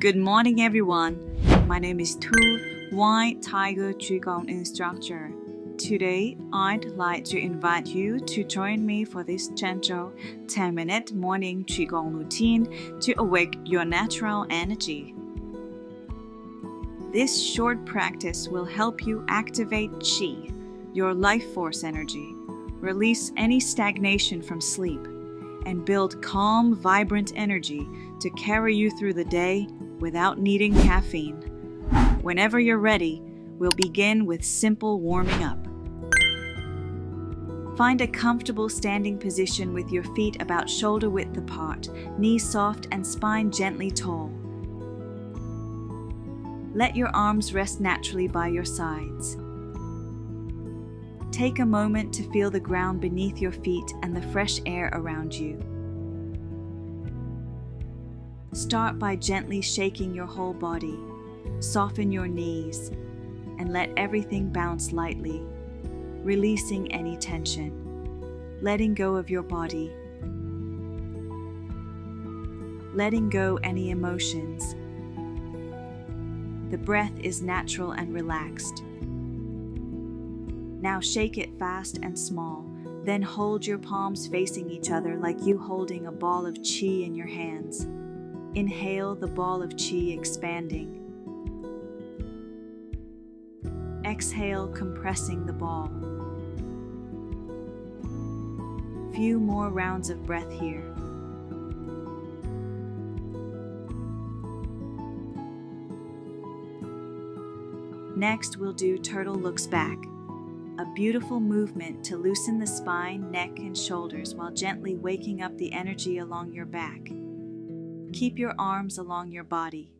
Good morning, everyone. My name is Tu, White Tiger Qigong instructor. Today, I'd like to invite you to join me for this gentle 10-minute morning Qigong routine to awake your natural energy. This short practice will help you activate Qi, your life force energy, release any stagnation from sleep, and build calm, vibrant energy to carry you through the day without needing caffeine. Whenever you're ready, we'll begin with simple warming up. Find a comfortable standing position with your feet about shoulder width apart, knees soft and spine gently tall. Let your arms rest naturally by your sides. Take a moment to feel the ground beneath your feet and the fresh air around you. Start by gently shaking your whole body. Soften your knees and let everything bounce lightly, releasing any tension, letting go of your body, letting go any emotions. The breath is natural and relaxed. Now shake it fast and small, then hold your palms facing each other like you holding a ball of qi in your hands. Inhale the ball of qi expanding. Exhale, compressing the ball. Few more rounds of breath here. Next, we'll do turtle looks back, a beautiful movement to loosen the spine, neck, and shoulders while gently waking up the energy along your back. Keep your arms along your body.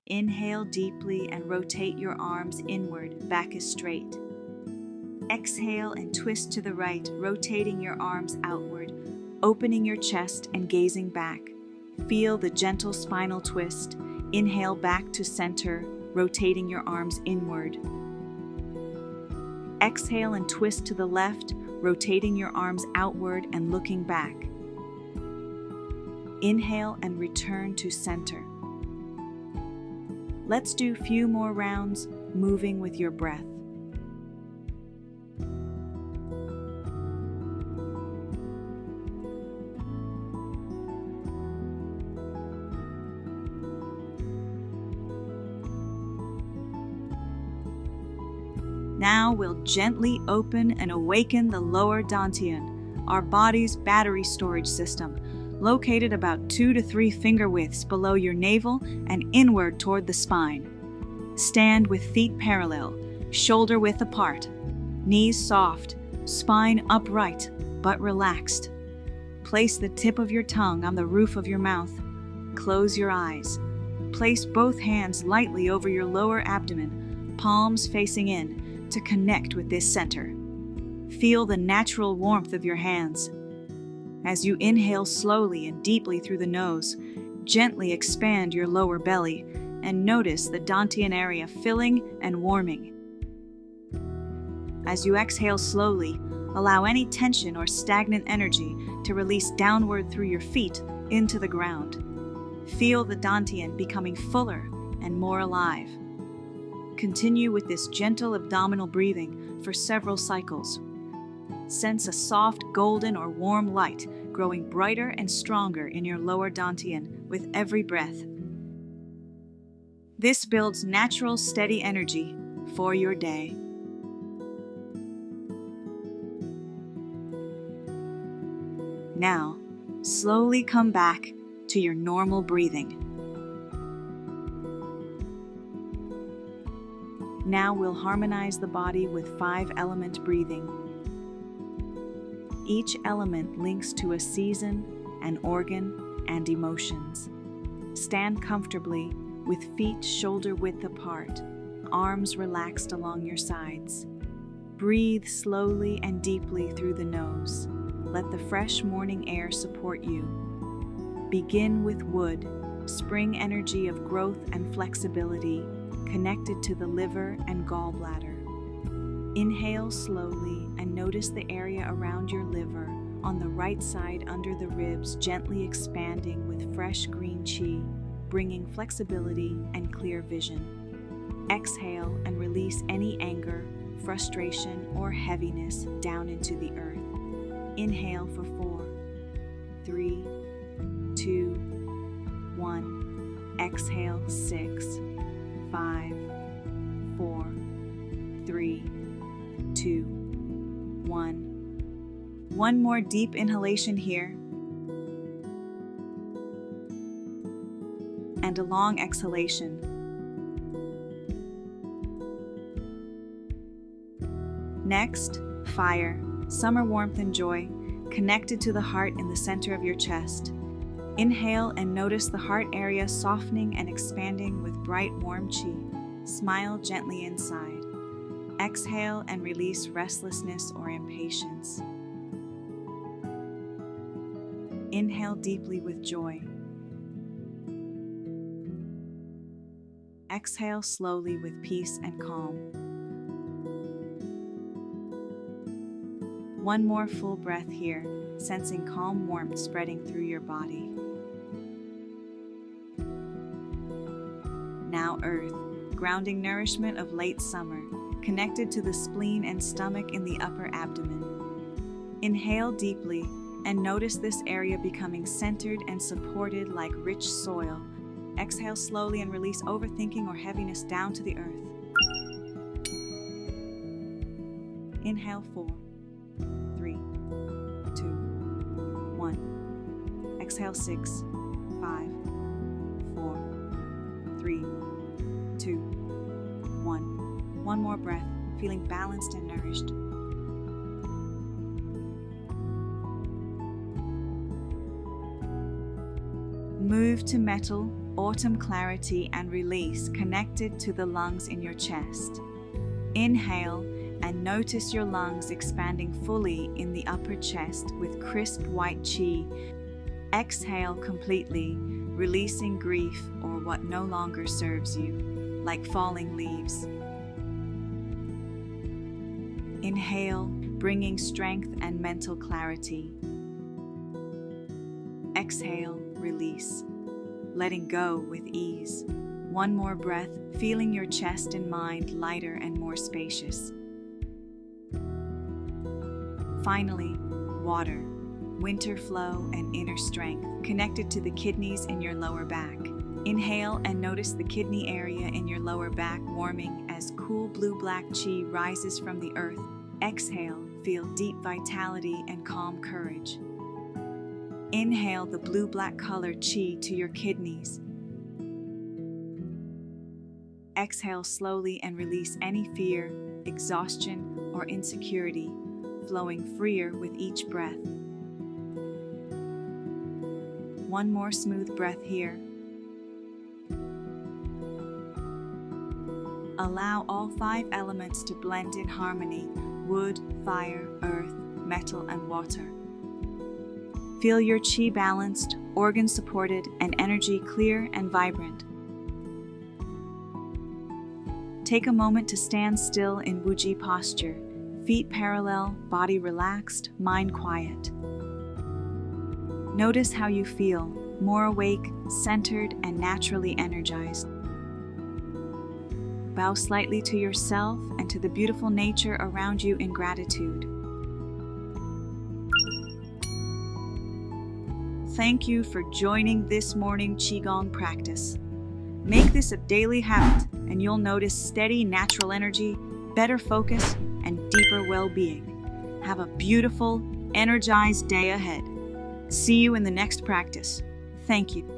Inhale deeply and rotate your arms inward, back is straight. Exhale and twist to the right, rotating your arms outward, opening your chest and gazing back. Feel the gentle spinal twist. Inhale back to center, rotating your arms inward. Exhale and twist to the left, rotating your arms outward and looking back. Inhale and return to center. Let's do a few more rounds, moving with your breath. Now we'll gently open and awaken the lower dantian, our body's battery storage system, located about 2 to 3 finger widths below your navel and inward toward the spine. Stand with feet parallel, shoulder width apart, knees soft, spine upright but relaxed. Place the tip of your tongue on the roof of your mouth. Close your eyes. Place both hands lightly over your lower abdomen, palms facing in, to connect with this center. Feel the natural warmth of your hands. As you inhale slowly and deeply through the nose, gently expand your lower belly and notice the dantian area filling and warming. As you exhale slowly, allow any tension or stagnant energy to release downward through your feet into the ground. Feel the dantian becoming fuller and more alive. Continue with this gentle abdominal breathing for several cycles. Sense a soft golden or warm light growing brighter and stronger in your lower dantian with every breath. This builds natural, steady energy for your day. Now, slowly come back to your normal breathing. Now we'll harmonize the body with 5-element breathing. Each element links to a season, an organ, and emotions. Stand comfortably with feet shoulder width apart, arms relaxed along your sides. Breathe slowly and deeply through the nose. Let the fresh morning air support you. Begin with wood, spring energy of growth and flexibility, connected to the liver and gallbladder. Inhale slowly and notice the area around your liver on the right side under the ribs gently expanding with fresh green qi. bringing flexibility and clear vision. Exhale and release any anger, frustration, or heaviness down into the earth. Inhale for 4, 3, 2, 1. Exhale 6, 5, 4, 3, 2, 1. One more deep inhalation here. And a long exhalation. Next, fire, summer warmth and joy, connected to the heart in the center of your chest. Inhale and notice the heart area softening and expanding with bright, warm qi. Smile gently inside. Exhale and release restlessness or impatience. Inhale deeply with joy. Exhale slowly with peace and calm. One more full breath here, sensing calm warmth spreading through your body. Now earth, grounding nourishment of late summer, connected to the spleen and stomach in the upper abdomen. Inhale deeply and notice this area becoming centered and supported like rich soil. Exhale slowly and release overthinking or heaviness down to the earth. Inhale 4, 3, 2, 1. Exhale 6, 5, 4, 3, 2, 1. One more breath, feeling balanced and nourished. Move to metal, autumn clarity and release connected to the lungs in your chest. Inhale and notice your lungs expanding fully in the upper chest with crisp white qi. Exhale completely, releasing grief or what no longer serves you, like falling leaves. Inhale, bringing strength and mental clarity. Exhale, release, letting go with ease. One more breath, feeling your chest and mind lighter and more spacious. Finally, water, winter flow and inner strength, connected to the kidneys in your lower back. Inhale and notice the kidney area in your lower back warming as cool blue-black qi rises from the earth. Exhale, feel deep vitality and calm courage. Inhale the blue-black color qi to your kidneys. Exhale slowly and release any fear, exhaustion, or insecurity, flowing freer with each breath. One more smooth breath here. Allow all 5 elements to blend in harmony: wood, fire, earth, metal, and water. Feel your qi balanced, organs supported, and energy clear and vibrant. Take a moment to stand still in Wuji posture, feet parallel, body relaxed, mind quiet. Notice how you feel, more awake, centered, and naturally energized. Bow slightly to yourself and to the beautiful nature around you in gratitude. Thank you for joining this morning Qigong practice. Make this a daily habit and you'll notice steady natural energy, better focus, and deeper well-being. Have a beautiful, energized day ahead. See you in the next practice. Thank you.